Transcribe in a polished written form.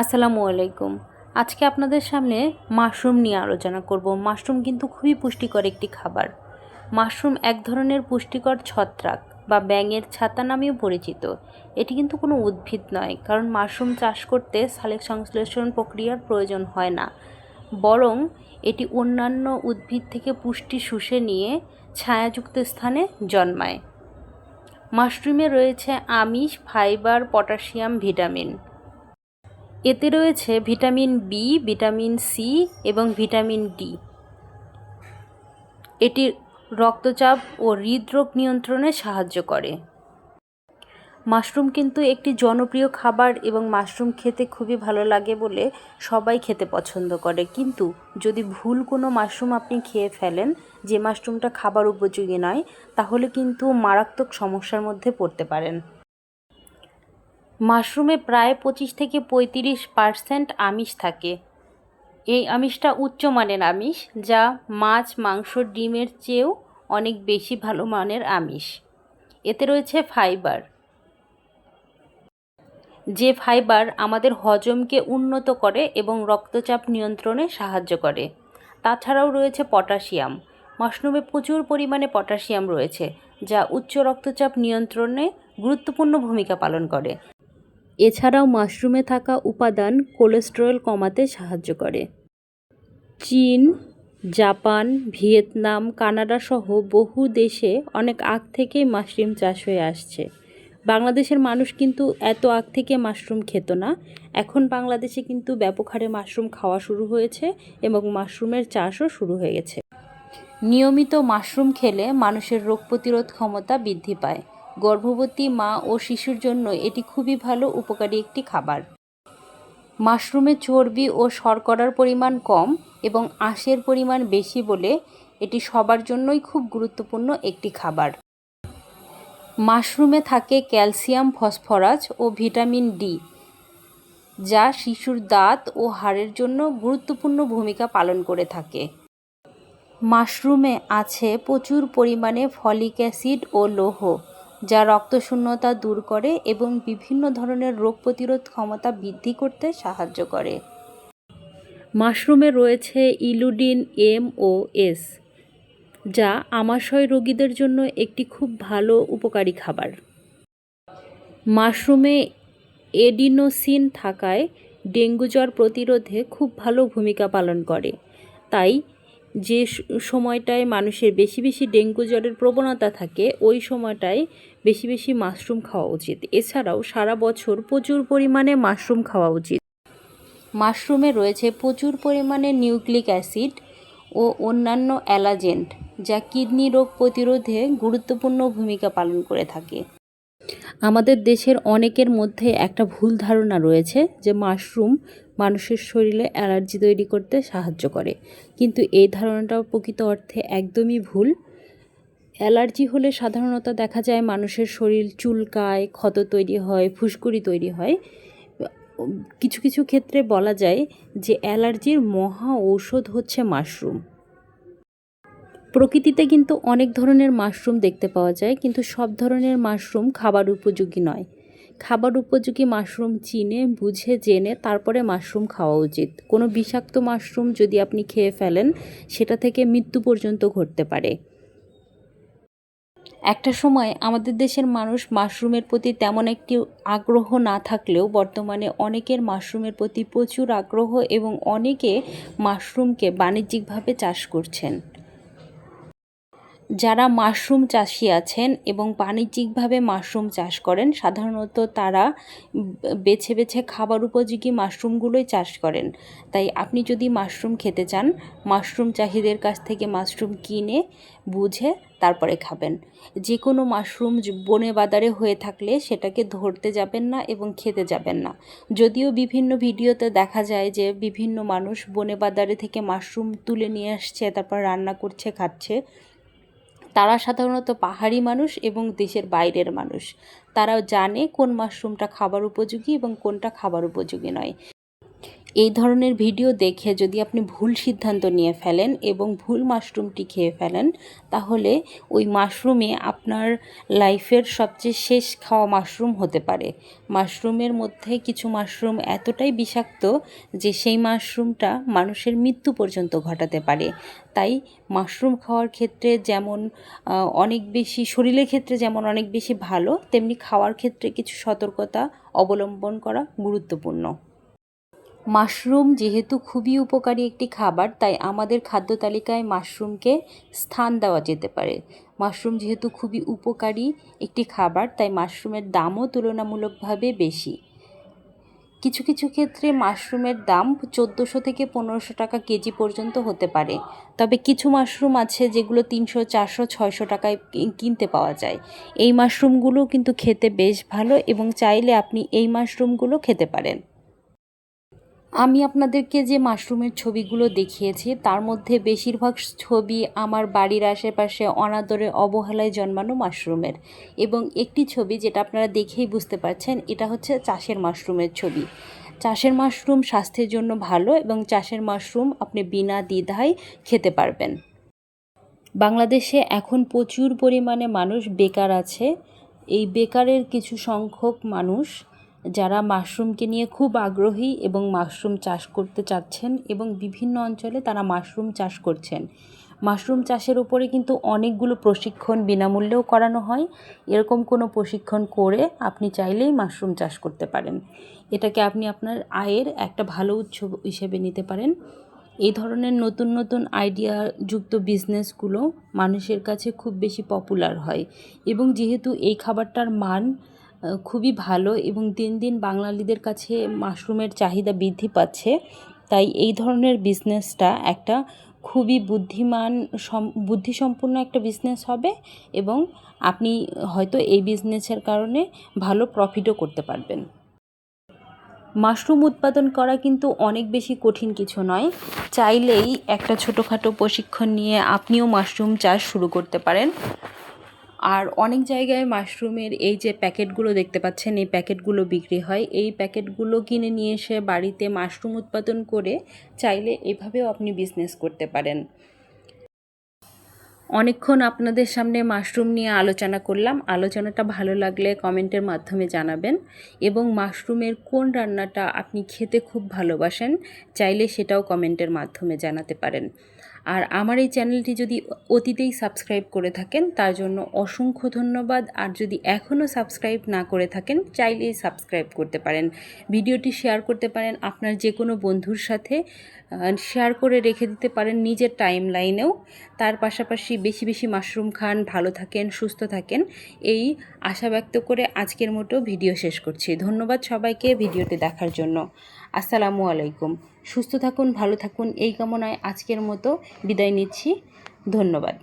আসসালামু আলাইকুম। আজকে আপনাদের সামনে মাশরুম নিয়ে আলোচনা করব। মাশরুম কিন্তু খুবই পুষ্টিকর একটি খাবার। মাশরুম এক ধরনের পুষ্টিকর ছত্রাক বা ব্যাঙের ছাতা নামেও পরিচিত। এটি কিন্তু কোনো উদ্ভিদ নয়, কারণ মাশরুম চাষ করতে সালোক সংশ্লেষণ প্রক্রিয়ার প্রয়োজন হয় না, বরং এটি অন্যান্য উদ্ভিদ থেকে পুষ্টি শুষে নিয়ে ছায়াযুক্ত স্থানে জন্মায়। মাশরুমে রয়েছে আমিষ, ফাইবার, পটাশিয়াম, ভিটামিন। এতে রয়েছে ভিটামিন বি, ভিটামিন সি এবং ভিটামিন ডি। এটি রক্তচাপ ও হৃদরোগ নিয়ন্ত্রণে সাহায্য করে। মাশরুম কিন্তু একটি জনপ্রিয় খাবার এবং মাশরুম খেতে খুবই ভালো লাগে বলে সবাই খেতে পছন্দ করে। কিন্তু যদি ভুল কোনো মাশরুম আপনি খেয়ে ফেলেন, যে মাশরুমটা খাবার উপযোগী নয়, তাহলে কিন্তু মারাত্মক সমস্যার মধ্যে পড়তে পারেন। মাশরুমে প্রায় 25-35% আমিষ থাকে। এই আমিষটা উচ্চমানের আমিষ, যা মাছ, মাংস, ডিমের চেয়েও অনেক বেশি ভালো মানের আমিষ। এতে রয়েছে ফাইবার, যে ফাইবার আমাদের হজমকে উন্নত করে এবং রক্তচাপ নিয়ন্ত্রণে সাহায্য করে। তাছাড়াও রয়েছে পটাশিয়াম। মাশরুমে প্রচুর পরিমাণে পটাশিয়াম রয়েছে, যা উচ্চ রক্তচাপ নিয়ন্ত্রণে গুরুত্বপূর্ণ ভূমিকা পালন করে। এছাড়াও মাশরুমে থাকা উপাদান কোলেস্টেরল কমাতে সাহায্য করে। চীন, জাপান, ভিয়েতনাম, কানাডা সহ বহু দেশে অনেক আগ থেকেই মাশরুম চাষ হয়ে আসছে। বাংলাদেশের মানুষ কিন্তু এত আগ থেকে মাশরুম খেত না। এখন বাংলাদেশে কিন্তু ব্যাপক হারে মাশরুম খাওয়া শুরু হয়েছে এবং মাশরুমের চাষও শুরু হয়ে গেছে। নিয়মিত মাশরুম খেলে মানুষের রোগ প্রতিরোধ ক্ষমতা বৃদ্ধি পায়। গর্ভবতী মা ও শিশুর জন্য এটি খুবই ভালো উপকারী একটি খাবার। মাশরুমে চর্বি ও শর্করার পরিমাণ কম এবং আঁশের পরিমাণ বেশি বলে এটি সবার জন্যই খুব গুরুত্বপূর্ণ একটি খাবার। মাশরুমে থাকে ক্যালসিয়াম, ফসফরাস ও ভিটামিন ডি, যা শিশুর দাঁত ও হাড়ের জন্য গুরুত্বপূর্ণ ভূমিকা পালন করে থাকে। মাশরুমে আছে প্রচুর পরিমাণে ফলিক অ্যাসিড ও লৌহ, যা রক্তশূন্যতা দূর করে এবং বিভিন্ন ধরনের রোগ প্রতিরোধ ক্ষমতা বৃদ্ধি করতে সাহায্য করে। মাশরুমে রয়েছে ইলুডিন এম ও এস, যা আমাশয় রোগীদের জন্য একটি খুব ভালো উপকারী খাবার। মাশরুমে এডিনোসিন থাকায় ডেঙ্গু জ্বর প্রতিরোধে খুব ভালো ভূমিকা পালন করে। তাই যে সময়টায় মানুষের বেশি বেশি ডেঙ্গু জ্বরের প্রবণতা থাকে, ওই সময়টায় বেশি বেশি মাশরুম খাওয়া উচিত। এছাড়াও সারা বছর প্রচুর পরিমাণে মাশরুম খাওয়া উচিত। মাশরুমে রয়েছে প্রচুর পরিমাণে নিউক্লিক অ্যাসিড ও অন্যান্য অ্যালাজেন্ট, যা কিডনি রোগ প্রতিরোধে গুরুত্বপূর্ণ ভূমিকা পালন করে থাকে। আমাদের দেশের অনেকের মধ্যে একটা ভুল ধারণা রয়েছে যে মাশরুম মানুষের শরীরে অ্যালার্জি তৈরি করতে সাহায্য করে, কিন্তু এই ধারণাটা প্রকৃত অর্থে একদমই ভুল। অ্যালার্জি হলে সাধারণত দেখা যায় মানুষের শরীর চুলকায়, ক্ষত তৈরি হয়, ফুসকুড়ি তৈরি হয়। কিছু কিছু ক্ষেত্রে বলা যায় যে অ্যালার্জির মহা ঔষধ হচ্ছে মাশরুম। প্রকৃতিতে কিন্তু অনেক ধরনের মাশরুম দেখতে পাওয়া যায়, কিন্তু সব ধরনের মাশরুম খাবার উপযোগী নয়। খাবার উপযোগী মাশরুম চিনে বুঝে জেনে তারপরে মাশরুম খাওয়া উচিত। কোনো বিষাক্ত মাশরুম যদি আপনি খেয়ে ফেলেন, সেটা থেকে মৃত্যু পর্যন্ত ঘটতে পারে। একটা সময় আমাদের দেশের মানুষ মাশরুমের প্রতি তেমন একটি আগ্রহ না থাকলেও বর্তমানে অনেকের মাশরুমের প্রতি প্রচুর আগ্রহ এবং অনেকে মাশরুমকে বাণিজ্যিকভাবে চাষ করছেন। যারা মাশরুম চাষি আছেন এবং বাণিজ্যিকভাবে মাশরুম চাষ করেন, সাধারণত তারা বেছে বেছে খাবার উপযোগী মাশরুমগুলোই চাষ করেন। তাই আপনি যদি মাশরুম খেতে চান, মাশরুম চাষিদের কাছ থেকে মাশরুম কিনে বুঝে তারপরে খাবেন। যে কোনো মাশরুম বনে বাদারে হয়ে থাকলে সেটাকে ধরতে যাবেন না এবং খেতে যাবেন না। যদিও বিভিন্ন ভিডিওতে দেখা যায় যে বিভিন্ন মানুষ বনে বাদারে থেকে মাশরুম তুলে নিয়ে আসছে, তারপর রান্না করছে, খাচ্ছে। তারা সাধারণত পাহাড়ি মানুষ এবং দেশের বাইরের মানুষ। তারাও জানে কোন মাশরুমটা খাবার উপযোগী এবং কোনটা খাবার উপযোগী নয়। এই ধরনের ভিডিও দেখে যদি আপনি ভুল সিদ্ধান্ত নিয়ে ফেলেন এবং ভুল মাশরুমটি খেয়ে ফেলেন, তাহলে ওই মাশরুমে আপনার লাইফের সবচেয়ে শেষ খাওয়া মাশরুম হতে পারে। মাশরুমের মধ্যে কিছু মাশরুম এতটাই বিষাক্ত যে সেই মাশরুমটা মানুষের মৃত্যু পর্যন্ত ঘটাতে পারে। তাই মাশরুম খাওয়ার ক্ষেত্রে যেমন অনেক বেশি শরীরের ক্ষেত্রে যেমন অনেক বেশি ভালো, তেমনি খাওয়ার ক্ষেত্রে কিছু সতর্কতা অবলম্বন করা গুরুত্বপূর্ণ। মাশরুম যেহেতু খুবই উপকারী একটি খাবার, তাই আমাদের খাদ্য তালিকায় মাশরুমকে স্থান দেওয়া যেতে পারে। মাশরুম যেহেতু খুবই উপকারী একটি খাবার, তাই মাশরুমের দামও তুলনামূলকভাবে বেশি। কিছু কিছু ক্ষেত্রে মাশরুমের দাম 1400 থেকে 1500 টাকা কেজি পর্যন্ত হতে পারে। তবে কিছু মাশরুম আছে যেগুলো 300, 400, 600 টাকায় কিনতে পাওয়া যায়। এই মাশরুমগুলো কিন্তু খেতে বেশ ভালো এবং চাইলে আপনি এই মাশরুমগুলো খেতে পারেন। আমি আপনাদেরকে যে মাশরুমের ছবিগুলো দেখিয়েছি তার মধ্যে বেশিরভাগ ছবি আমার বাড়ির আশেপাশে অনাদরে অবহেলায় জন্মানো মাশরুমের, এবং একটি ছবি যেটা আপনারা দেখেই বুঝতে পারছেন এটা হচ্ছে চাষের মাশরুমের ছবি। চাষের মাশরুম স্বাস্থ্যের জন্য ভালো এবং চাষের মাশরুম আপনি বিনা দ্বিধায় খেতে পারবেন। বাংলাদেশে এখন প্রচুর পরিমাণে মানুষ বেকার আছে। এই বেকারের কিছু সংখ্যক মানুষ যারা মাশরুমকে নিয়ে খুব আগ্রহী এবং মাশরুম চাষ করতে চাচ্ছেন এবং বিভিন্ন অঞ্চলে তারা মাশরুম চাষ করছেন। মাশরুম চাষের উপরে কিন্তু অনেকগুলো প্রশিক্ষণ বিনামূল্যেও করানো হয়। এরকম কোনো প্রশিক্ষণ করে আপনি চাইলেই মাশরুম চাষ করতে পারেন। এটাকে আপনি আপনার আয়ের একটা ভালো উৎস হিসেবে নিতে পারেন। এই ধরনের নতুন নতুন আইডিয়াযুক্ত বিজনেসগুলো মানুষের কাছে খুব বেশি পপুলার হয়, এবং যেহেতু এই খাবারটার মান খুবই ভালো এবং দিন দিন বাঙালিদের কাছে মাশরুমের চাহিদা বৃদ্ধি পাচ্ছে, তাই এই ধরনের বিজনেসটা একটা খুবই বুদ্ধিসম্পন্ন একটা বিজনেস হবে এবং আপনি হয়তো এই বিজনেসের কারণে ভালো প্রফিটও করতে পারবেন। মাশরুম উৎপাদন করা কিন্তু অনেক বেশি কঠিন কিছু নয়। চাইলেই একটা ছোটোখাটো প্রশিক্ষণ নিয়ে আপনিও মাশরুম চাষ শুরু করতে পারেন। আর অনেক জায়গায় মাশরুমের এই যে প্যাকেটগুলো দেখতে পাচ্ছেন, এই প্যাকেটগুলো বিক্রি হয়। এই প্যাকেটগুলো কিনে নিয়ে এসে বাড়িতে মাশরুম উৎপাদন করে চাইলে এভাবেও আপনি বিজনেস করতে পারেন। অনেকক্ষণ আপনাদের সামনে মাশরুম নিয়ে আলোচনা করলাম। আলোচনাটা ভালো লাগলে কমেন্টের মাধ্যমে জানাবেন, এবং মাশরুমের কোন রান্নাটা আপনি খেতে খুব ভালোবাসেন চাইলে সেটাও কমেন্টের মাধ্যমে জানাতে পারেন। আর আমার এই চ্যানেলটি যদি অতীতেই সাবস্ক্রাইব করে থাকেন তার জন্য অসংখ্য ধন্যবাদ। আর যদি এখনও সাবস্ক্রাইব না করে থাকেন চাইলেই সাবস্ক্রাইব করতে পারেন। ভিডিওটি শেয়ার করতে পারেন আপনার যে কোনো বন্ধুর সাথে, শেয়ার করে রেখে দিতে পারেন নিজের টাইম লাইনেও। তার পাশাপাশি বেশি বেশি মাশরুম খান, ভালো থাকেন, সুস্থ থাকেন, এই আশা ব্যক্ত করে আজকের মতো ভিডিও শেষ করছি। ধন্যবাদ সবাইকে ভিডিওটি দেখার জন্য। আসসালামু আলাইকুম। সুস্থ থাকুন, ভালো থাকুন এই কামনায় আজকের মতো বিদায় নিচ্ছি। ধন্যবাদ।